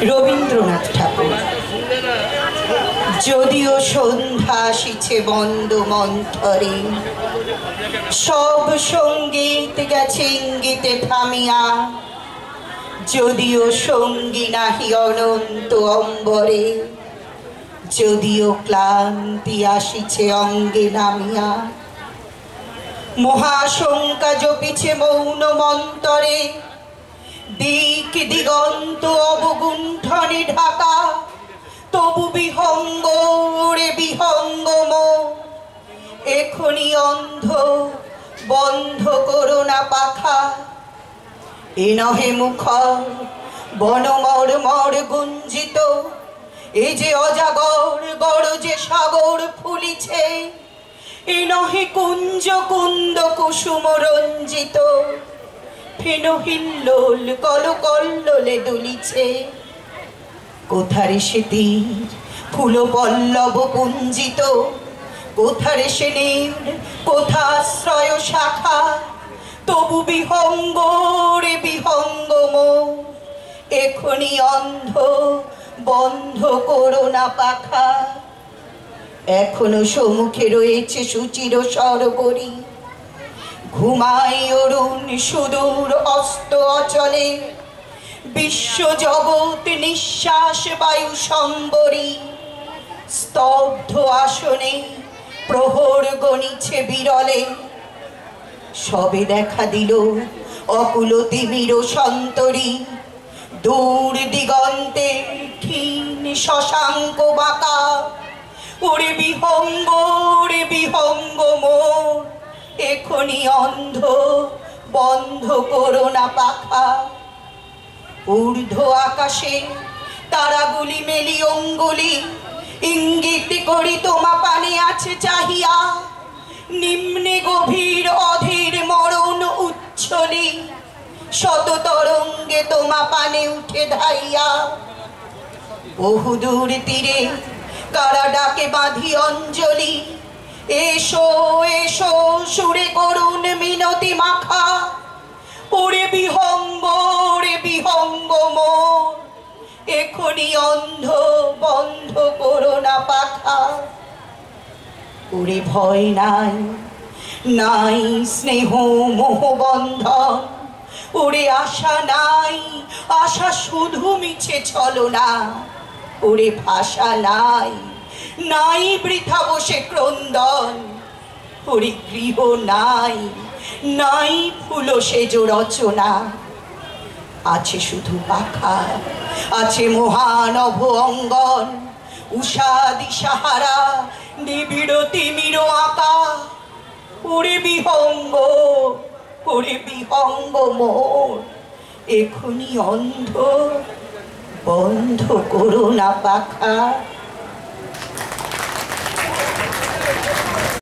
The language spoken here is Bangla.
রবীন্দ্রনাথ ঠাকুর। যদিও সন্ধ্যা আসিছে বন্দ মন্থরে, সব সঙ্গীত গেছে ইঙ্গিতে থামিয়া, যদিও সঙ্গী নাহি অনন্ত অম্বরে, যদিও ক্লান্তি আসিছে অঙ্গে নামিয়া, মহাশঙ্কা জপিছে মৌন মন্তরে, দিক দিগন্ত অবগুণ্ঠনে ঢাকা, তবু বিহঙ্গ রে বিহঙ্গ মন, এখনি অন্ধ বন্ধ করো না পাখা, এ নহে মুখর বনমর মর গুঞ্জিত, এ যে অজাগর গরজে সাগর ফুলিছে, এ নহে কুঞ্জ কুন্দ কুসুম রঞ্জিত, ফেন হিল্লোল কল কল্লোলে দুলিছে, কোথারে সে তীর ফুল পল্লব পুঞ্জিত, কোথারে সে নীর কোথাশ্রয় শাখা, তবু বিহঙ্গ রে বিহঙ্গ মন, এখনি অন্ধ বন্ধ করো না পাখা, এখনো সম্মুখে রয়েছে সুচির সরোবরী, ঘুমাই অরুণ সুদূর অস্ত অচলে, বিশ্ব জগৎ নিঃশ্বাস বায়ু সম্বরী, স্তব্ধ আসনে প্রহর গণিছে বিরলে, সবে দেখা দিল অকুল তিমির সন্তরী, দূর দিগন্তে ক্ষীণ শশাঙ্ক বাঁকা, ওরে বিহঙ্গ মন, এখনি অন্ধ বন্ধ করো না পাখা, ঊর্ধ্ব আকাশে তারাগুলি মেলি অঙ্গুলি, ইঙ্গিত করি তোমা পানে আছে চাহিয়া, নিম্নে গভীর অধীর মরণ উচ্ছলি, শত তরঙ্গে তোমা পানে উঠে ধাইয়া, বহুদূর তীরে কারা ডাকে বাঁধি অঞ্জলি, এসো এসো সুরে করুণ মিনতি মাখা, ওরে বিহঙ্গ মন, এখনি অন্ধ বন্ধ করো না পাখা, ওরে ভয় নাই নাই স্নেহ মোহ বন্ধন, ওরে আশা নাই আশা শুধু মিছে ছলনা, ওরে ভাষা নাই নাই বৃথা বসে ক্রন্দন, ওরে গৃহ নাই নাই ফুল সেজ রচনা, আছে শুধু পাখা, আছে মহানভ অঙ্গন, উষা দিশাহারা নিবিড় তিমির আঁকা, ওরে বিহঙ্গ মোর, এখনি অন্ধ বন্ধ করো না পাখা।